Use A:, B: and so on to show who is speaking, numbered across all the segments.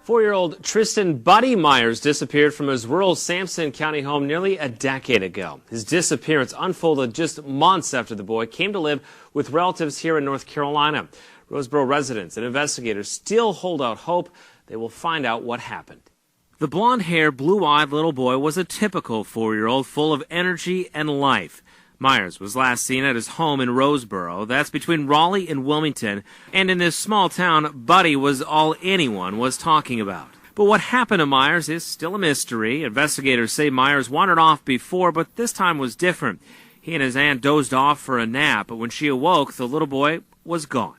A: 4-year-old Tristen Buddy Myers disappeared from his rural Sampson County home nearly a decade ago. His disappearance unfolded just months after the boy came to live with relatives here in North Carolina. Roseboro residents and investigators still hold out hope they will find out what happened. The blonde-haired, blue-eyed little boy was a typical 4-year-old full of energy and life. Myers was last seen at his home in Roseboro. That's between Raleigh and Wilmington. And in this small town, Buddy was all anyone was talking about. But what happened to Myers is still a mystery. Investigators say Myers wandered off before, but this time was different. He and his aunt dozed off for a nap, but when she awoke, the little boy was gone.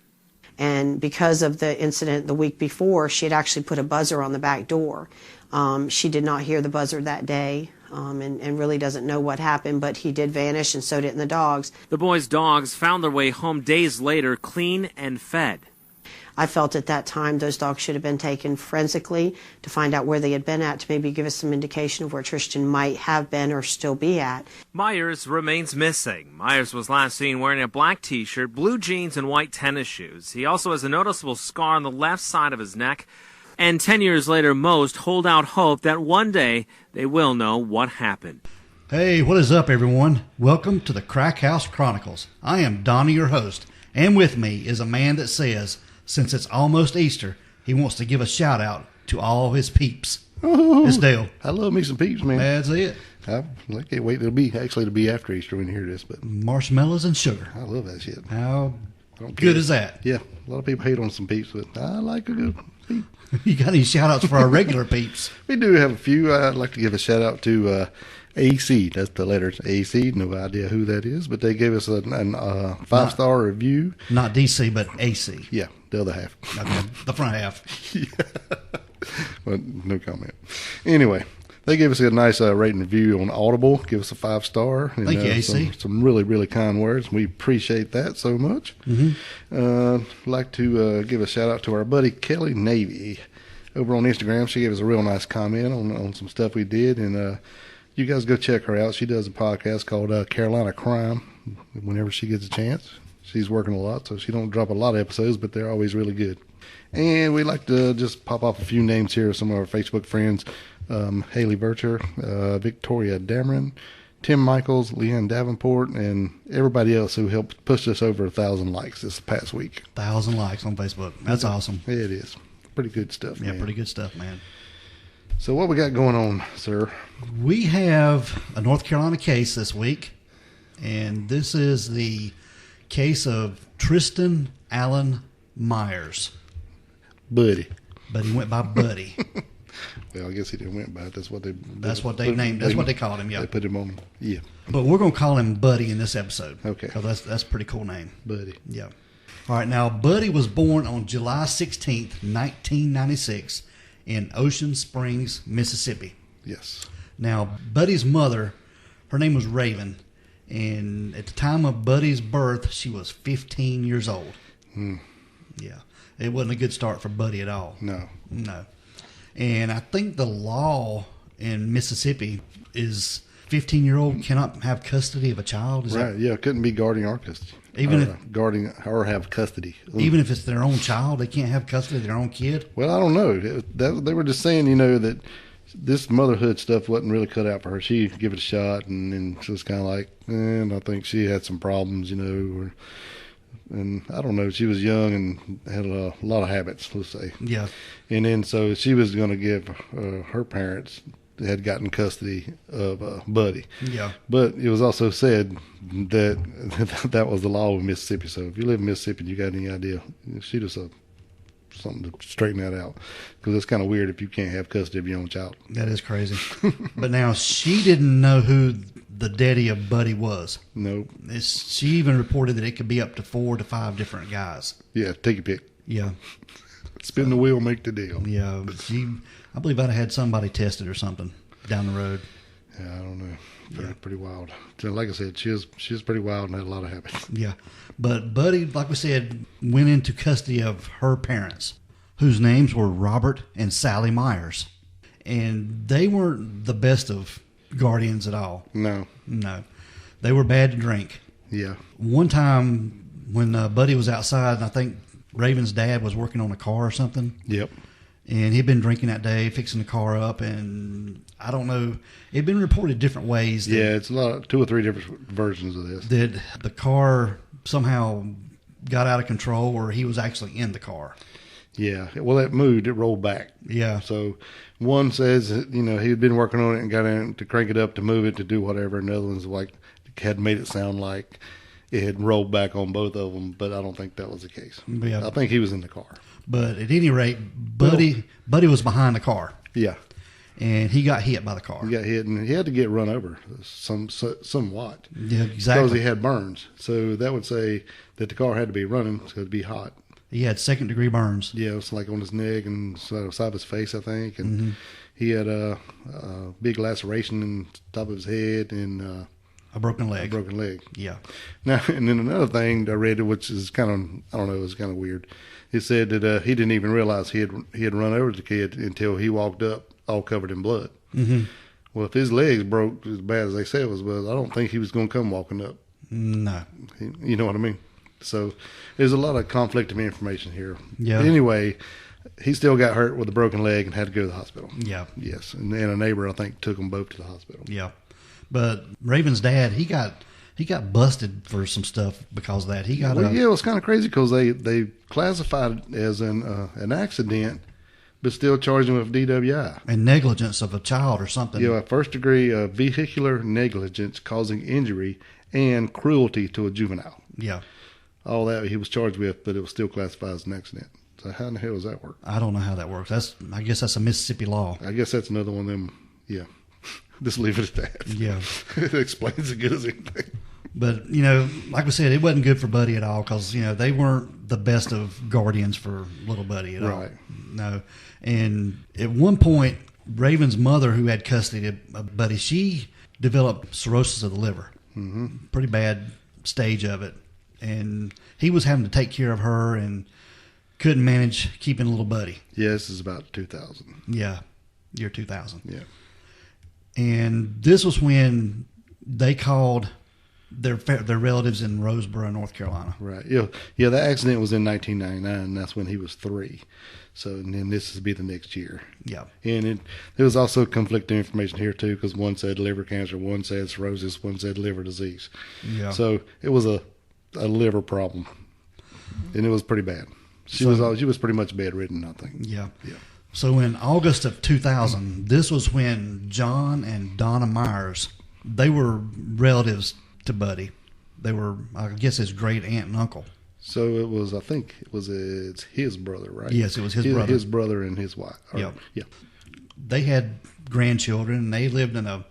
B: And because of the incident the week before, she had actually put a buzzer on the back door. She did not hear the buzzer that day. And really doesn't know what happened, but he did vanish, and so did the dogs.
A: The boy's dogs found their way home days later, clean and fed.
B: I felt at that time those dogs should have been taken forensically to find out where they had been at, to maybe give us some indication of where Tristen might have been or still be at.
A: Myers remains missing. Myers was last seen wearing a black T-shirt, blue jeans, and white tennis shoes. He also has a noticeable scar on the left side of his neck. And 10 years later, most hold out hope that one day they will know what happened.
C: Hey, what is up, everyone? Welcome to the Crack House Chronicles. I am Donnie, your host, and with me is a man that says, since it's almost Easter, he wants to give a shout-out to all his peeps. It's Dale.
D: I love me some peeps, man.
C: That's it.
D: I can't wait. It'll be after Easter when you hear this, but
C: Marshmallows and sugar.
D: I love that shit.
C: How good is that?
D: Yeah, a lot of people hate on some peeps, but I like a good peep.
C: You got any shout-outs for our regular peeps?
D: We do have a few. I'd like to give a shout-out to AC. That's the letters AC. No idea who that is, but they gave us a 5-star review.
C: Not DC, but AC.
D: Yeah, the other half.
C: Okay, the front half.
D: Yeah. Well, no comment. Anyway, they gave us a nice rating review on Audible. Give us a 5-star.
C: Thank you, AC.
D: Some really, really kind words. We appreciate that so much. I'd like to give a shout-out to our buddy Kelly Navy over on Instagram. She gave us a real nice comment on some stuff we did, and you guys go check her out. She does a podcast called Carolina Crime whenever she gets a chance. She's working a lot, so she don't drop a lot of episodes, but they're always really good. And we'd like to just pop off a few names here of some of our Facebook friends. Haley Vircher, Victoria Dameron, Tim Michaels, Leanne Davenport, and everybody else who helped push us over 1,000 likes this past week.
C: 1,000 likes on Facebook. That's awesome.
D: It is. Pretty good stuff, man.
C: Yeah, pretty good stuff, man.
D: So what we got going on, sir?
C: We have a North Carolina case this week, and this is the case of Tristen Allen Myers.
D: Buddy.
C: But he went by Buddy.
D: Well, I guess he didn't went by it. That's what they
C: named. That's what they called him. Yeah,
D: they put him on. Yeah,
C: but we're gonna call him Buddy in this episode.
D: Okay,
C: because that's a pretty cool name,
D: Buddy.
C: Yeah. All right, now Buddy was born on July 16th, 1996, in Ocean Springs, Mississippi.
D: Yes.
C: Now Buddy's mother, her name was Raven, and at the time of Buddy's birth, she was 15 years old. Yeah, it wasn't a good start for Buddy at all.
D: No.
C: And I think the law in Mississippi is 15-year-old cannot have custody of a child. Is
D: right?
C: That,
D: yeah, couldn't be guarding or custody.
C: Even if
D: guarding or have custody.
C: Even if it's their own child, they can't have custody of their own kid.
D: Well, I don't know. They were just saying, that this motherhood stuff wasn't really cut out for her. She give it a shot, and she was kind of like, I think she had some problems, and I don't know, she was young and had a lot of habits, let's say.
C: Yeah.
D: And then so she was going to give her parents had gotten custody of Buddy.
C: Yeah.
D: But it was also said that was the law of Mississippi. So if you live in Mississippi and you got any idea, shoot us something to straighten that out, because it's kind of weird if you can't have custody of your own child.
C: That is crazy. But now she didn't know who the daddy of Buddy was.
D: Nope.
C: She even reported that it could be up to 4 to 5 different guys.
D: Yeah, take your pick.
C: Yeah.
D: Spin the wheel, make the deal.
C: Yeah, I believe I'd have had somebody tested or something down the road.
D: Yeah, I don't know. Pretty wild. So like I said, she was pretty wild and had a lot of habits.
C: Yeah. But Buddy, like we said, went into custody of her parents, whose names were Robert and Sally Myers. And they weren't the best of guardians at all.
D: No.
C: They were bad to drink.
D: Yeah.
C: One time when Buddy was outside, and I think Raven's dad was working on a car or something.
D: Yep.
C: And he'd been drinking that day, fixing the car up, and I don't know. It'd been reported different ways.
D: Yeah, it's a lot, 2 or 3 different versions of this.
C: That the car somehow got out of control, or he was actually in the car.
D: Yeah, well, it moved, it rolled back.
C: Yeah.
D: So one says, he'd been working on it and got in to crank it up to move it to do whatever. And the other one's like, had made it sound like it had rolled back on both of them, but I don't think that was the case.
C: Yeah.
D: I think he was in the car.
C: But at any rate, Buddy was behind the car.
D: Yeah.
C: And he got hit by the car.
D: He got hit, and he had to get run over somewhat.
C: Yeah, exactly.
D: Because he had burns. So that would say that the car had to be running, so it'd be hot.
C: He had second-degree burns.
D: Yeah, it was like on his neck and side of his face, I think. And he had a big laceration in the top of his head and
C: a broken leg.
D: Yeah. Now, and then another thing I read, which is kind of, I don't know, it was kind of weird. It said that he didn't even realize he had run over the kid until he walked up all covered in blood. Mm-hmm. Well, if his legs broke as bad as they said it was, I don't think he was going to come walking up.
C: No.
D: You know what I mean? So there's a lot of conflict of information here.
C: Yeah.
D: Anyway, he still got hurt with a broken leg and had to go to the hospital.
C: Yeah.
D: Yes. And then a neighbor, I think, took them both to the hospital.
C: Yeah. But Raven's dad, he got busted for some stuff because of that. He got
D: it was kind of crazy because they classified it as an accident, but still charged him with DWI.
C: And negligence of a child or something.
D: Yeah, first degree vehicular negligence causing injury and cruelty to a juvenile.
C: Yeah.
D: All that he was charged with, but it was still classified as an accident. So how in the hell does that work?
C: I don't know how that works. I guess that's a Mississippi law.
D: I guess that's another one of them. Yeah. Just leave it at that.
C: Yeah.
D: It explains as good as anything.
C: But, like we said, it wasn't good for Buddy at all because, they weren't the best of guardians for little Buddy at all.
D: Right.
C: No. And at one point, Raven's mother, who had custody of Buddy, she developed cirrhosis of the liver. Mm-hmm. Pretty bad stage of it. And he was having to take care of her and couldn't manage keeping little Buddy.
D: Yeah, this is about 2000.
C: Yeah, year 2000.
D: Yeah.
C: And this was when they called their relatives in Roseboro, North Carolina.
D: Right. Yeah. The accident was in 1999. And that's when he was 3. So, and then this would be the next year.
C: Yeah.
D: And there was also conflicting information here too, because one said liver cancer, one said cirrhosis, one said liver disease.
C: Yeah.
D: So it was a liver problem, and it was pretty bad. She was pretty much bedridden, I think.
C: Yeah.
D: Yeah.
C: So in August of 2000, this was when John and Donna Myers, they were relatives to Buddy. They were, I guess, his great aunt and uncle.
D: So it was, I think it's his brother, right?
C: Yes, it was his brother.
D: His brother and his wife.
C: Yeah.
D: Yeah.
C: They had grandchildren, and they lived in a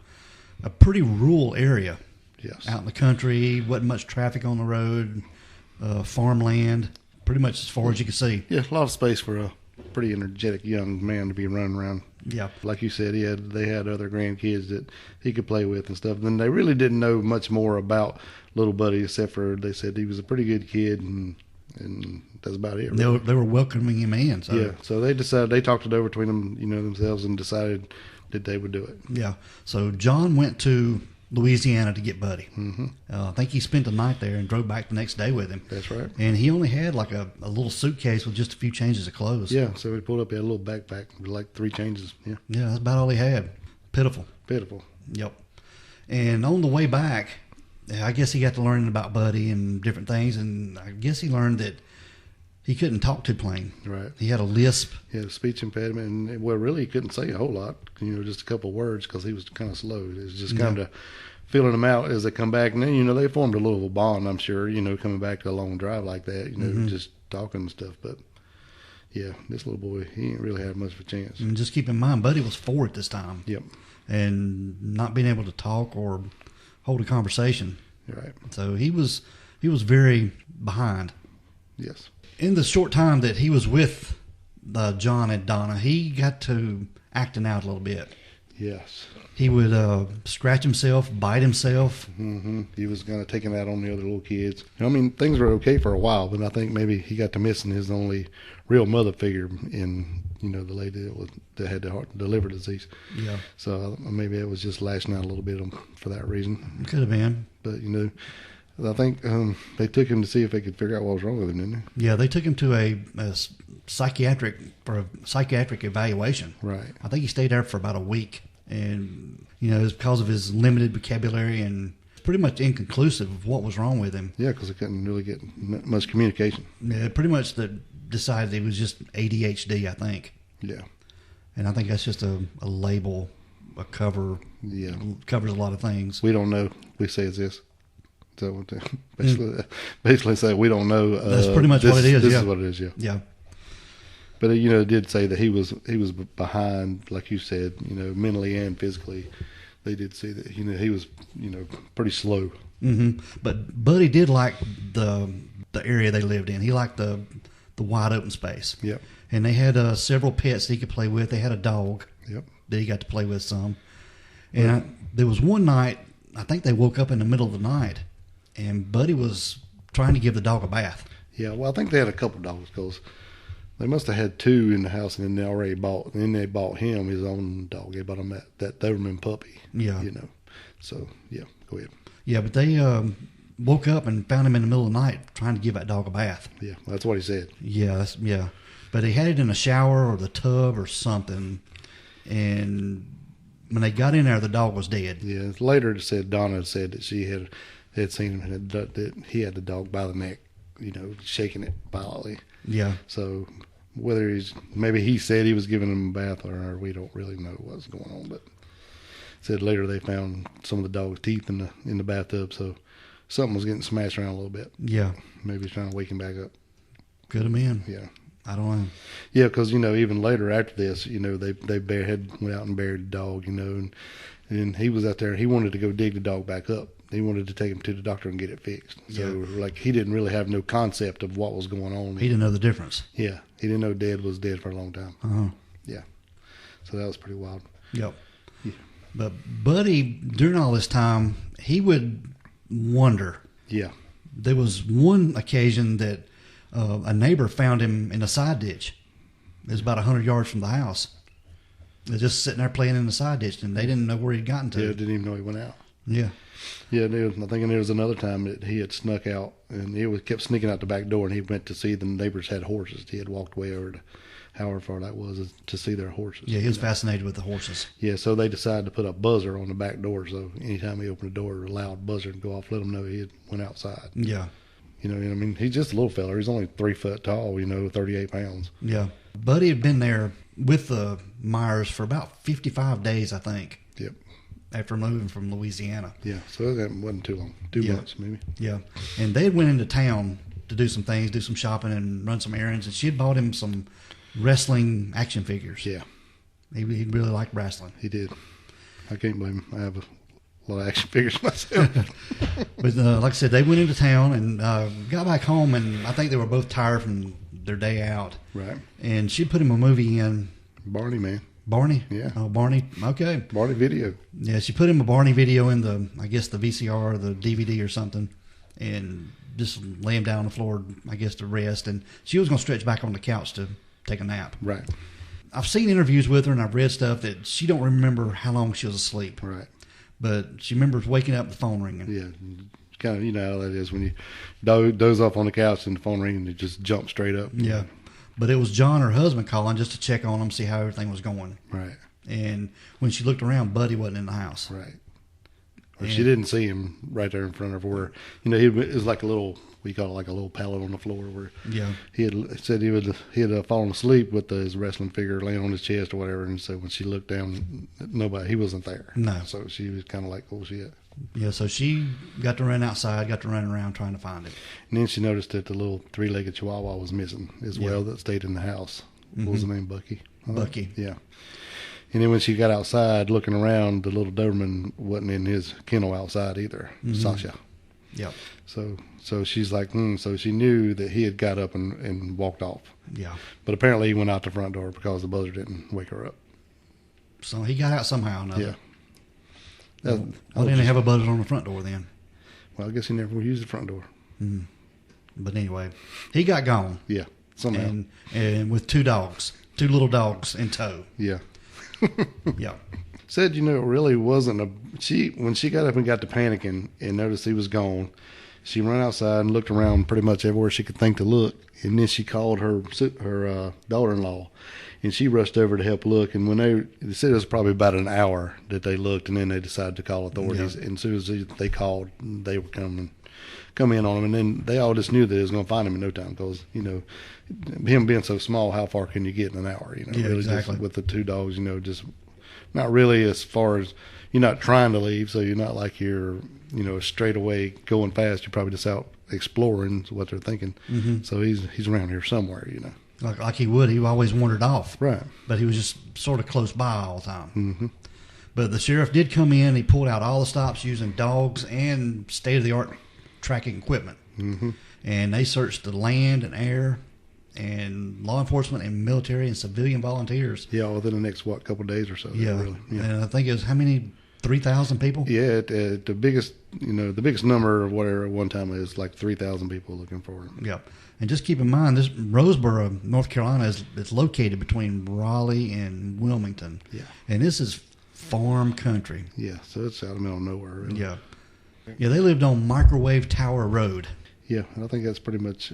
C: pretty rural area.
D: Yes.
C: Out in the country, wasn't much traffic on the road, farmland, pretty much as far as you could see.
D: Yeah, a lot of space for a pretty energetic young man to be running around.
C: Yeah.
D: Like you said, they had other grandkids that he could play with and stuff. Then they really didn't know much more about little Buddy, except for they said he was a pretty good kid, and that's about it. Really.
C: They were welcoming him in. So.
D: Yeah, so they talked it over between them, themselves, and decided that they would do it.
C: Yeah. So John went to Louisiana to get Buddy. Mm-hmm. I think he spent the night there and drove back the next day with him.
D: That's right.
C: And he only had like a little suitcase with just a few changes of clothes.
D: Yeah, so he pulled up, he had a little backpack with like 3 changes. Yeah.
C: Yeah, that's about all he had. Pitiful. Yep. And on the way back, I guess he got to learning about Buddy and different things, and I guess he learned that he couldn't talk too plain.
D: Right.
C: He had a lisp.
D: He had a speech impediment, and really he couldn't say a whole lot, just a couple of words because he was kind of slow. It was just kind of feeling them out as they come back. And then, they formed a little bond, I'm sure, coming back to a long drive like that, just talking and stuff. But, yeah, this little boy, he didn't really have much of a chance.
C: And just keep in mind, Buddy was 4 at this time.
D: Yep.
C: And not being able to talk or hold a conversation.
D: Right.
C: So he was very behind.
D: Yes.
C: In the short time that he was with John and Donna, he got to acting out a little bit.
D: Yes.
C: He would scratch himself, bite himself.
D: Mm-hmm. He was kind of taking that on the other little kids. I mean, things were okay for a while, but I think maybe he got to missing his only real mother figure in, the lady that had the liver disease.
C: Yeah.
D: So maybe it was just lashing out a little bit for that reason.
C: Could have been.
D: But, I think they took him to see if they could figure out what was wrong with him, didn't they?
C: Yeah, they took him to a psychiatric evaluation.
D: Right.
C: I think he stayed there for about a week, and it was because of his limited vocabulary and pretty much inconclusive of what was wrong with him.
D: Yeah, because they couldn't really get much communication.
C: Yeah, pretty much decided it was just ADHD, I think.
D: Yeah.
C: And I think that's just a label, a cover.
D: Yeah.
C: Covers a lot of things.
D: We don't know. We say it's this. So basically say we don't know.
C: That's pretty much what it is.
D: This
C: yeah.
D: is what it is. Yeah.
C: Yeah.
D: But it did say that he was behind, like you said, mentally and physically. They did see that he was pretty slow.
C: Mm-hmm. But Buddy did like the area they lived in. He liked the wide open space.
D: Yep.
C: And they had several pets that he could play with. They had a dog.
D: Yep.
C: That he got to play with some. And there was one night, I think they woke up in the middle of the night, and Buddy was trying to give the dog a bath.
D: Yeah, well, I think they had a couple dogs because they must have had two in the house, and then they bought him his own dog. They bought him that Doberman puppy.
C: Yeah.
D: So, yeah, go ahead.
C: Yeah, but they woke up and found him in the middle of the night trying to give that dog a bath.
D: Yeah, that's what he said.
C: Yeah. But he had it in a shower or the tub or something, and when they got in there, the dog was dead.
D: Yeah, later it said Donna said that she had seen him, that he had the dog by the neck, shaking it violently.
C: Yeah.
D: So whether maybe he said he was giving him a bath or we don't really know what's going on, but said later they found some of the dog's teeth in the bathtub, so something was getting smashed around a little bit.
C: Yeah.
D: Maybe he's trying to wake him back up.
C: Could have been.
D: Yeah.
C: I don't know.
D: Yeah, because even later after this, they went out and buried the dog, and he was out there. He wanted to go dig the dog back up. He wanted to take him to the doctor and get it fixed. So he didn't really have no concept of what was going on.
C: He didn't know the difference.
D: Yeah, he didn't know Dad was dead for a long time.
C: Uh-huh.
D: Yeah, so that was pretty wild.
C: Yep.
D: Yeah.
C: But Buddy, during all this time, he would wonder.
D: Yeah.
C: There was one occasion that a neighbor found him in a side ditch. It was about 100 yards from the house. They were just sitting there playing in the side ditch, and they didn't know where he'd gotten to.
D: Yeah, didn't even know he went out.
C: Yeah.
D: Yeah, I'm thinking there was another time that he had snuck out, and he kept sneaking out the back door, and he went to see the neighbors had horses. He had walked way over to however far that was to see their horses.
C: Yeah, he was fascinated with the horses.
D: Yeah, so they decided to put a buzzer on the back door, so anytime he opened the door, a loud buzzer would go off, let him know he had went outside.
C: Yeah.
D: He's just a little fella. He's only 3 foot tall, 38 pounds.
C: Yeah. Buddy had been there with the Myers for about 55 days, I think.
D: Yep.
C: After moving from Louisiana.
D: Yeah, so that wasn't too long. 2 months, maybe.
C: Yeah. And they went into town to do some things, do some shopping and run some errands, and she had bought him some wrestling action figures.
D: Yeah.
C: He really liked wrestling.
D: He did. I can't blame him. I have a lot of action figures myself.
C: But like I said, they went into town and got back home, and I think they were both tired from their day out.
D: Right.
C: And she put him a movie in.
D: Barney, man.
C: Barney?
D: Yeah.
C: Oh, Barney. Okay.
D: Barney video.
C: Yeah, she put him a Barney video in the VCR or the DVD or something, and just lay him down on the floor, I guess, to rest. And she was going to stretch back on the couch to take a nap.
D: Right.
C: I've seen interviews with her, and I've read stuff that she don't remember how long she was asleep.
D: Right.
C: But she remembers waking up, the phone ringing.
D: Yeah. Kind of, how that is when you doze off on the couch and the phone rings and you just jump straight up.
C: Yeah. But it was John, her husband, calling just to check on him, see how everything was going.
D: Right.
C: And when she looked around, Buddy wasn't in the house.
D: Right. Or she didn't see him right there in front of her. It was like a little, we call it like a little pallet on the floor where he had said he had fallen asleep with his wrestling figure laying on his chest or whatever. And so when she looked down, he wasn't there.
C: No.
D: So she was kind of like, oh shit.
C: Yeah, so she got to run outside, got to run around trying to find him.
D: And then she noticed that the little 3-legged Chihuahua was missing as well that stayed in the house. What was the name? Bucky?
C: Bucky.
D: Yeah. And then when she got outside looking around, the little Doberman wasn't in his kennel outside either, Sasha.
C: Yep.
D: So she's like, so she knew that he had got up and walked off.
C: Yeah.
D: But apparently he went out the front door because the buzzer didn't wake her up.
C: So he got out somehow or another.
D: Yeah.
C: Why didn't they have a buzzer on the front door then?
D: Well, I guess he never used the front door.
C: Mm. But anyway, he got gone.
D: Yeah, somehow.
C: And with 2 dogs, 2 little dogs in tow.
D: Yeah.
C: Yeah.
D: Said, it really wasn't when she got up and got to panicking and noticed he was gone, She ran outside and looked around pretty much everywhere she could think to look, and then she called her daughter-in-law, and she rushed over to help look. And when they said it was probably about an hour that they looked, and then they decided to call authorities. Yeah. And as soon as they called, they were come in on them, and then they all just knew that they was going to find him in no time, because him being so small, how far can you get in an hour?
C: Yeah,
D: really
C: exactly.
D: Just with the two dogs, just not really as far as you're not trying to leave, so you're not like you're straight away going fast. You're probably just out exploring, is what they're thinking. Mm-hmm. So he's around here somewhere,
C: Like he would. He always wandered off.
D: Right.
C: But he was just sort of close by all the time.
D: Mm-hmm.
C: But the sheriff did come in. He pulled out all the stops using dogs and state-of-the-art tracking equipment.
D: Mm-hmm.
C: And they searched the land and air and law enforcement and military and civilian volunteers.
D: Yeah, within the next, couple of days or so.
C: Yeah.
D: Really. Yeah.
C: And I think it was how many? 3,000 people?
D: Yeah, the biggest number of whatever at one time is like 3,000 people looking for him.
C: Yeah. And just keep in mind, this Roseboro, North Carolina, is located between Raleigh and Wilmington.
D: Yeah.
C: And this is farm country.
D: Yeah, so it's out in the middle of nowhere, really.
C: Yeah. Yeah, they lived on Microwave Tower Road.
D: Yeah, and I think that's pretty much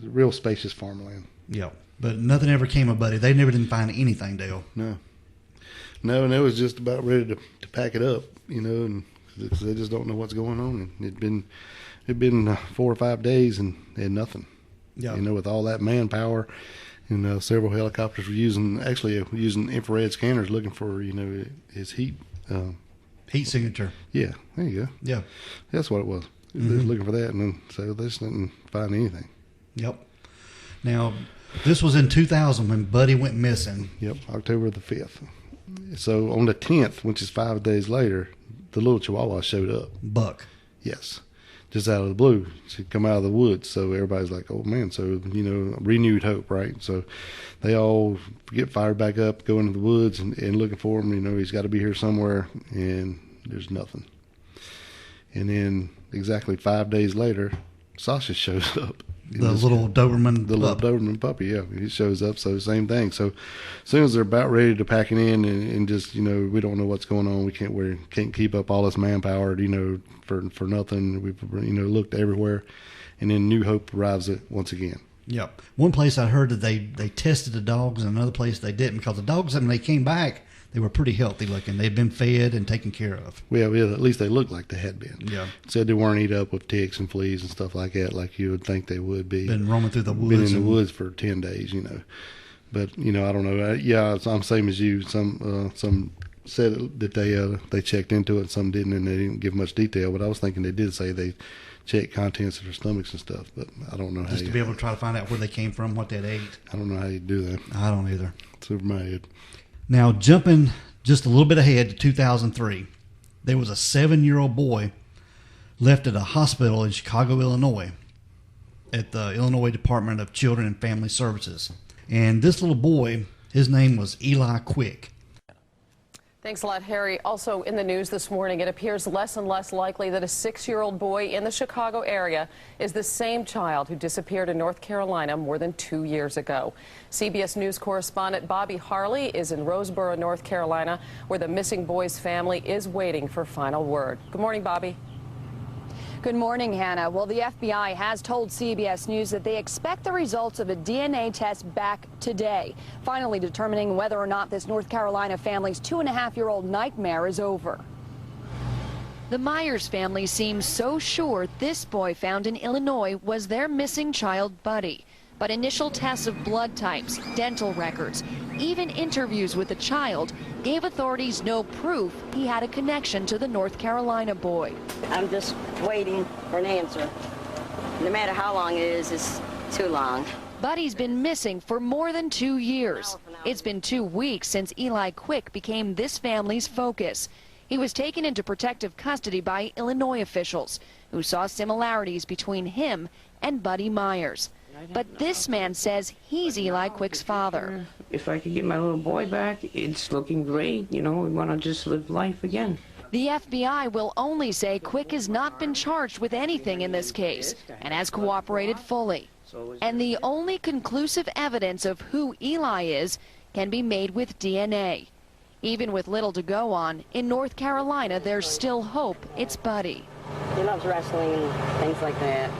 D: real spacious farmland.
C: Yeah. But nothing ever came of Buddy. They never didn't find anything, Dale.
D: No, and they was just about ready to pack it up, and they just don't know what's going on. And it'd been 4 or 5 days and they had nothing.
C: Yeah.
D: With all that manpower, and several helicopters were using infrared scanners looking for his heat
C: signature.
D: Yeah, there you go.
C: Yeah,
D: that's what it was.
C: Mm-hmm.
D: They was looking for that, and then so they just didn't find anything.
C: Yep. Now, this was in 2000 when Buddy went missing.
D: Yep, October the 5th. So on the 10th, which is 5 days later, the little Chihuahua showed up.
C: Buck.
D: Yes. Just out of the blue. She'd come out of the woods. So everybody's like, oh, man. So, renewed hope, right? So they all get fired back up, go into the woods and looking for him. He's got to be here somewhere, and there's nothing. And then exactly 5 days later, Sasha shows up.
C: The little Doberman
D: little Doberman puppy, yeah. He shows up, so same thing. So as soon as they're about ready to pack it in and just, we don't know what's going on. We can't keep up all this manpower, for nothing. We've, looked everywhere. And then New Hope arrives once again.
C: Yep. One place I heard that they tested the dogs, and another place they didn't, because the dogs, when they came back, they were pretty healthy looking. They'd been fed and taken care of.
D: Well, at least they looked like they had been.
C: Yeah.
D: Said they weren't eat up with ticks and fleas and stuff like that, like you would think they would be.
C: Been roaming through the woods.
D: Been in the woods for 10 days, But, I don't know. Yeah, I'm same as you. Some said that they checked into it, some didn't, and they didn't give much detail. But I was thinking they did say they checked contents of their stomachs and stuff. But I don't know how
C: Just to be able to try to find out where they came from, what they'd ate.
D: I don't know how you do that.
C: I don't either.
D: It's over my head.
C: Now, jumping just a little bit ahead to 2003, there was a 7-year-old boy left at a hospital in Chicago, Illinois, at the Illinois Department of Children and Family Services. And this little boy, his name was Eli Quick.
E: Thanks a lot, Harry. Also in the news this morning, it appears less and less likely that a 6-year-old boy in the Chicago area is the same child who disappeared in North Carolina more than 2 years ago. CBS News correspondent Bobby Harley is in Roseboro, North Carolina, where the missing boy's family is waiting for final word. Good morning, Bobby.
F: Good morning, Hannah. Well, the FBI has told CBS News that they expect the results of a DNA test back today, finally determining whether or not this North Carolina family's 2.5-year-old nightmare is over. The Myers family seems so sure this boy found in Illinois was their missing child, Buddy. But initial tests of blood types, dental records, even interviews with the child gave authorities no proof he had a connection to the North Carolina boy.
G: I'm just waiting for an answer. No matter how long it is, it's too long.
F: Buddy's been missing for more than 2 years. It's been 2 weeks since Eli Quick became this family's focus. He was taken into protective custody by Illinois officials who saw similarities between him and Buddy Myers. But this man says he's Eli Quick's father.
H: If I could get my little boy back, it's looking great. We want to just live life again.
F: The FBI will only say Quick has not been charged with anything in this case and has cooperated fully. And the only conclusive evidence of who Eli is can be made with DNA. Even with little to go on, in North Carolina, there's still hope it's Buddy.
G: He loves wrestling and things like that.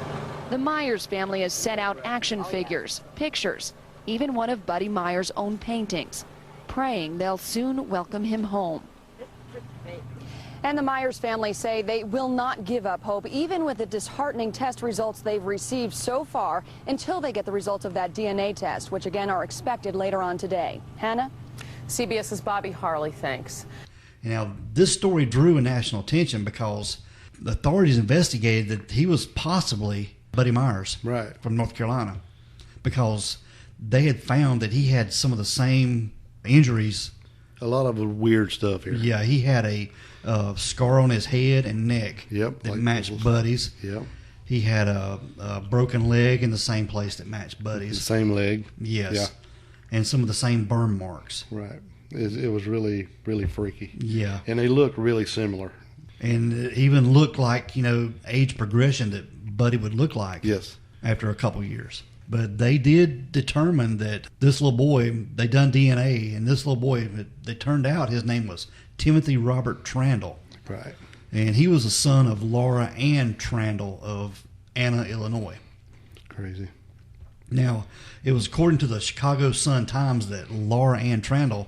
F: The Myers family has sent out action figures, pictures, even one of Buddy Myers' own paintings, praying they'll soon welcome him home. And the Myers family say they will not give up hope, even with the disheartening test results they've received so far, until they get the results of that DNA test, which again are expected later on today. Hannah?
E: CBS's Bobby Harley, thanks.
C: Now, this story drew national attention because the authorities investigated that he was possibly Buddy Myers from North Carolina, because they had found that he had some of the same injuries.
D: A lot of weird stuff here.
C: Yeah, he had a scar on his head and neck
D: that
C: like matched Buddy's.
D: Yep.
C: He had a broken leg in the same place that matched Buddy's.
D: The same leg.
C: Yes.
D: Yeah.
C: And some of the same burn marks.
D: Right. It was really, really freaky.
C: Yeah.
D: And they looked really similar.
C: And it even looked like, age progression that Buddy would look like.
D: Yes.
C: After a couple years. But they did determine that this little boy, they done DNA, and this little boy, it turned out his name was Timothy Robert Trandle.
D: Right.
C: And he was the son of Laura Ann Trandle of Anna, Illinois.
D: Crazy.
C: Now, it was according to the Chicago Sun-Times that Laura Ann Trandle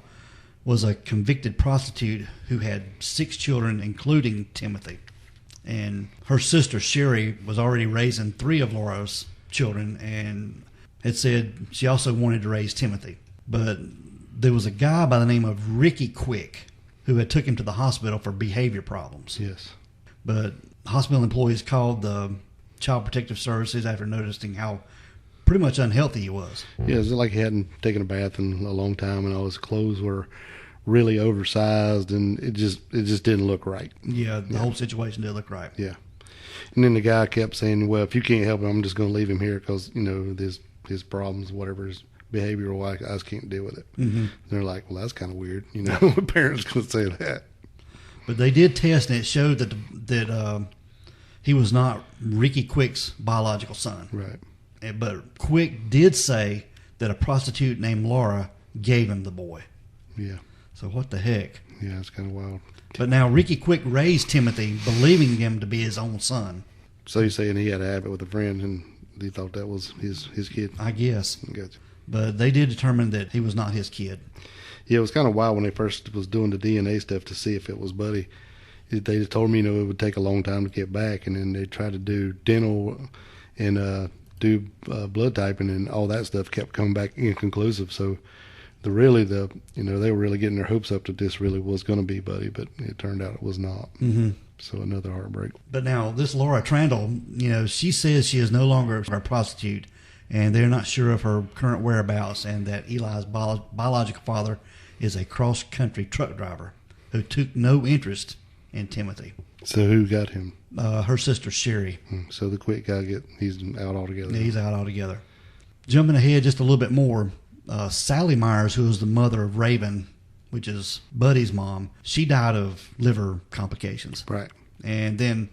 C: was a convicted prostitute who had 6 children, including Timothy. And her sister, Sherry, was already raising 3 of Laura's children, and had said she also wanted to raise Timothy. But there was a guy by the name of Ricky Quick who had took him to the hospital for behavior problems.
D: Yes.
C: But hospital employees called the Child Protective Services after noticing how pretty much unhealthy he was.
D: Yeah, it was like he hadn't taken a bath in a long time, and all his clothes were really oversized, and it just didn't look right.
C: Yeah, the whole situation didn't look right.
D: Yeah. And then the guy kept saying, well, if you can't help him, I'm just going to leave him here because, his problems, whatever his behavioral, I just can't deal with it.
C: Mm-hmm.
D: And they're like, well, that's kind of weird. Parents going to say that.
C: But they did test, and it showed that he was not Ricky Quick's biological son.
D: Right.
C: But Quick did say that a prostitute named Laura gave him the boy.
D: Yeah.
C: So what the heck?
D: Yeah, it's kind of wild.
C: But now Ricky Quick raised Timothy, believing him to be his own son.
D: So you're saying he had a habit with a friend, and he thought that was his kid?
C: I guess.
D: Gotcha.
C: But they did determine that he was not his kid.
D: Yeah, it was kind of wild when they first was doing the DNA stuff to see if it was Buddy. They just told me, it would take a long time to get back, and then they tried to do dental and do blood typing, and all that stuff kept coming back inconclusive. So they were really getting their hopes up that this really was going to be Buddy, but it turned out it was not.
C: Mm-hmm.
D: So another heartbreak.
C: But now this Laura Trandle, she says she is no longer a prostitute, and they're not sure of her current whereabouts, and that Eli's biological father is a cross-country truck driver who took no interest in Timothy.
D: So who got him?
C: Her sister Sherry.
D: So the Quick guy, he's out altogether.
C: Yeah, he's out altogether. Jumping ahead just a little bit more, Sally Myers, who was the mother of Raven, which is Buddy's mom, she died of liver complications.
D: Right. And
C: then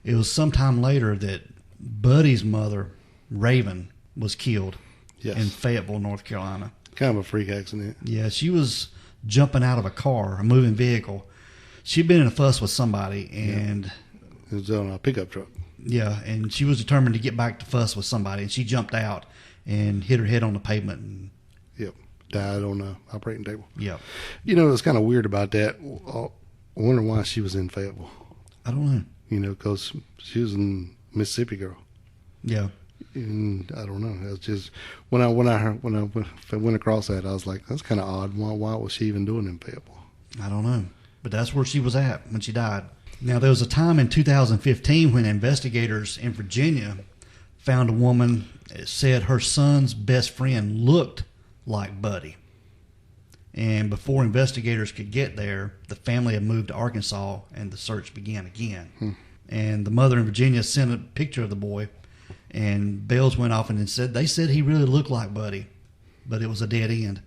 C: it was sometime later that Buddy's mother, Raven, was killed in Fayetteville, North Carolina.
D: Kind of a freak accident.
C: Yeah, she was jumping out of a car, a moving vehicle. She'd been in a fuss with somebody, and
D: it was on a pickup truck.
C: Yeah, and she was determined to get back to fuss with somebody, and she jumped out and hit her head on the pavement. And,
D: died on the operating table.
C: Yep.
D: It's kind of weird about that. I wonder why she was in Fayetteville.
C: I don't know.
D: Because she was a Mississippi girl.
C: Yeah.
D: And I don't know. That's just when I went across that, I was like, that's kind of odd. Why was she even doing in Fayetteville?
C: I don't know, but that's where she was at when she died. Now there was a time in 2015 when investigators in Virginia found a woman that said her son's best friend looked like Buddy. And before investigators could get there, the family had moved to Arkansas, and the search began again. And the mother in Virginia sent a picture of the boy, and bells went off, and they said he really looked like Buddy, but it was a dead end.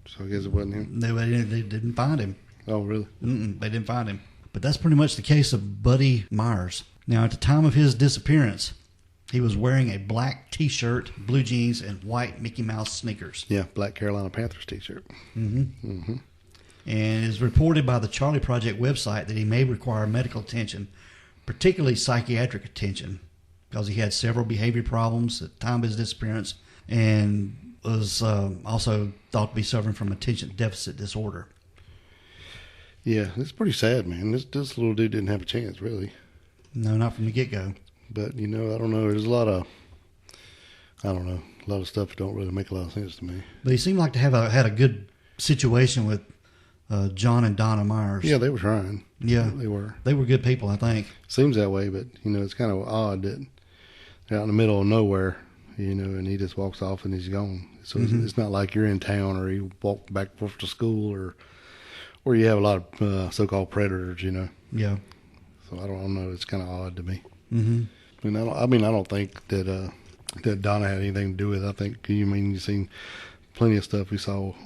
D: So I guess it wasn't him.
C: They didn't find him.
D: Oh, really?
C: They didn't find him. But that's pretty much the case of Buddy Myers. Now, at the time of his disappearance, he was wearing a black T-shirt, blue jeans, and white Mickey Mouse sneakers.
D: Yeah, black Carolina Panthers T-shirt.
C: Mm-hmm. Mm-hmm. And it is reported by the Charlie Project website that he may require medical attention, particularly psychiatric attention, because he had several behavior problems at the time of his disappearance and was also thought to be suffering from attention deficit disorder.
D: Yeah, it's pretty sad, man. This little dude didn't have a chance, really.
C: No, not from the get-go.
D: But, you know, I don't know. There's a lot of stuff that don't really make a lot of sense to me.
C: But he seemed like to have had a good situation with John and Donna Myers.
D: Yeah, they were trying.
C: Yeah.
D: They were.
C: They were good people, I think.
D: Seems that way, but, you know, it's kind of odd that they're out in the middle of nowhere, you know, and he just walks off and he's gone. So it's not like you're in town or you walk back and forth to school or you have a lot of so-called predators, you know.
C: Yeah.
D: So I don't know. It's kind of odd to me.
C: Mm-hmm.
D: I don't think that that Donna had anything to do with it. I think you've seen plenty of stuff we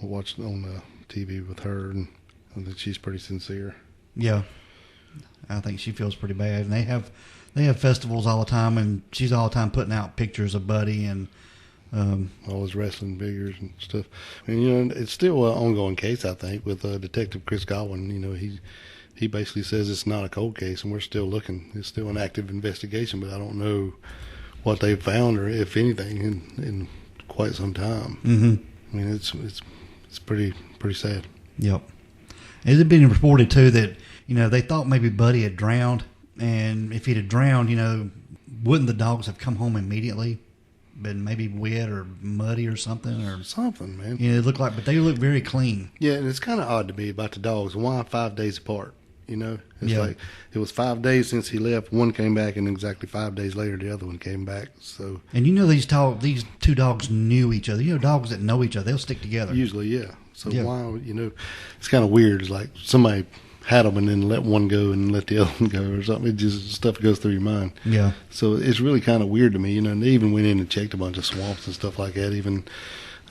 D: watched on the TV with her, and I think she's pretty sincere.
C: Yeah, I think she feels pretty bad, and they have festivals all the time, and she's all the time putting out pictures of Buddy and
D: all his wrestling figures and stuff. And you know, it's still an ongoing case, I think, with Detective Chris Godwin. You know, he basically says it's not a cold case, and we're still looking. It's still an active investigation, but I don't know what they've found or if anything in quite some time.
C: Mm-hmm.
D: I mean, it's pretty sad.
C: Yep. It had been reported too that, you know, they thought maybe Buddy had drowned, and if he'd have drowned, you know, wouldn't the dogs have come home immediately? Been maybe wet or muddy or something,
D: man.
C: You know, it looked like, but they look very clean.
D: Yeah, and it's kind of odd to me about the dogs. Why 5 days apart? You know, it's like it was 5 days since he left. One came back, and exactly 5 days later, the other one came back. So,
C: and you know, these two dogs knew each other. You know, dogs that know each other, they'll stick together.
D: Usually, yeah. So why? You know, it's kind of weird. It's like somebody had them and then let one go and let the other one go or something. It just stuff goes through your mind.
C: Yeah.
D: So it's really kind of weird to me. You know, and they even went in and checked a bunch of swamps and stuff like that. Even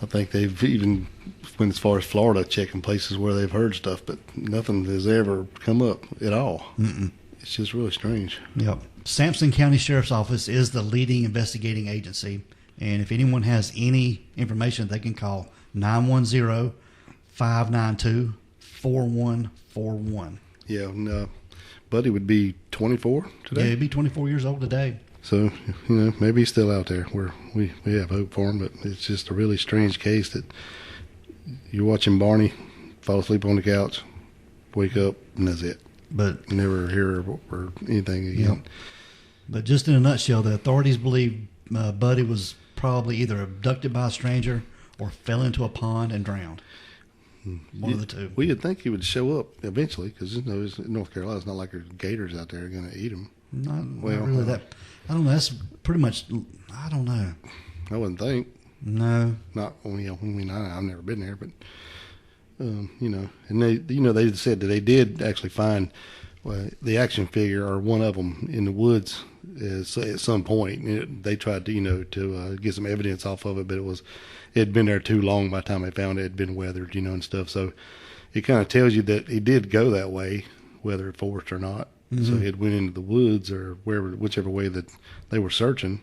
D: I think they've even went as far as Florida, checking places where they've heard stuff, but nothing has ever come up at all.
C: Mm-mm.
D: It's just really strange.
C: Yep. Sampson County Sheriff's Office is the leading investigating agency, and if anyone has any information, they can call 910-592-4141.
D: Yeah, and Buddy would be 24 today.
C: Yeah, he'd be 24 years old today.
D: So, you know, maybe he's still out there where we have hope for him, but it's just a really strange case that you're watching Barney fall asleep on the couch, wake up, and that's it.
C: But
D: never hear or anything again.
C: Yeah. But just in a nutshell, the authorities believe Buddy was probably either abducted by a stranger or fell into a pond and drowned. One of the two.
D: Well, you'd think he would show up eventually because, you know, it's North Carolina. It's not like there's gators out there going to eat him.
C: Not really that. I don't know. That's pretty much, I don't know.
D: I wouldn't think.
C: No.
D: Not, I mean, I've never been there, but, you know, and they said that they did actually find the action figure or one of them in the woods at some point. They tried to, you know, to get some evidence off of it, but it had been there too long by the time they found it. It had been weathered, you know, and stuff. So it kind of tells you that he did go that way, whether forced or not. Mm-hmm. So he had went into the woods or whichever way that they were searching,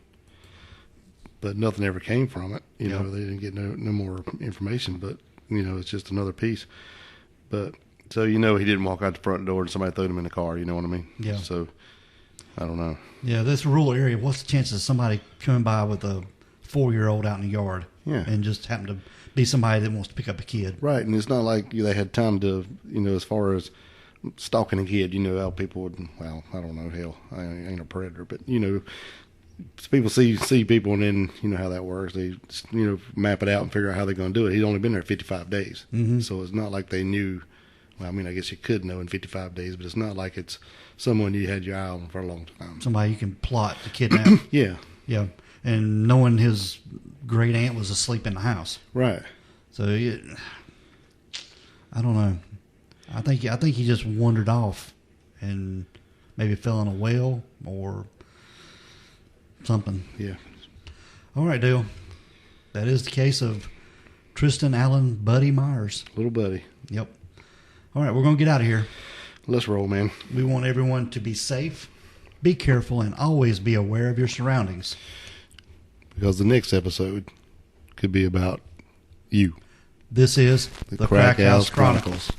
D: but nothing ever came from it. You know, they didn't get no more information, but, you know, it's just another piece. But, so, you know, he didn't walk out the front door and somebody threw him in the car, you know what I mean?
C: Yeah.
D: So, I don't know.
C: Yeah, this rural area, what's the chances of somebody coming by with a 4-year-old out in the yard?
D: Yeah.
C: And just happen to be somebody that wants to pick up a kid.
D: Right, and it's not like they had time to, you know, as far as stalking a kid, you know, how people would, well, I don't know, hell, I ain't a predator, but, you know, people see people and then, you know how that works. They, you know, map it out and figure out how they're going to do it. He's only been there 55 days.
C: Mm-hmm.
D: So it's not like they knew, well, I mean, I guess you could know in 55 days, but it's not like it's someone you had your eye on for a long time.
C: Somebody you can plot to kidnap.
D: Yeah.
C: Yeah. And knowing his great aunt was asleep in the house.
D: Right.
C: So, I don't know. I think he just wandered off and maybe fell in a well or something.
D: Yeah.
C: All right, Dale. That is the case of Tristen Allen Buddy Myers.
D: Little Buddy.
C: Yep. All right, we're going to get out of here.
D: Let's roll, man.
C: We want everyone to be safe, be careful, and always be aware of your surroundings.
D: Because the next episode could be about you.
C: This is
D: the Crack House Chronicles.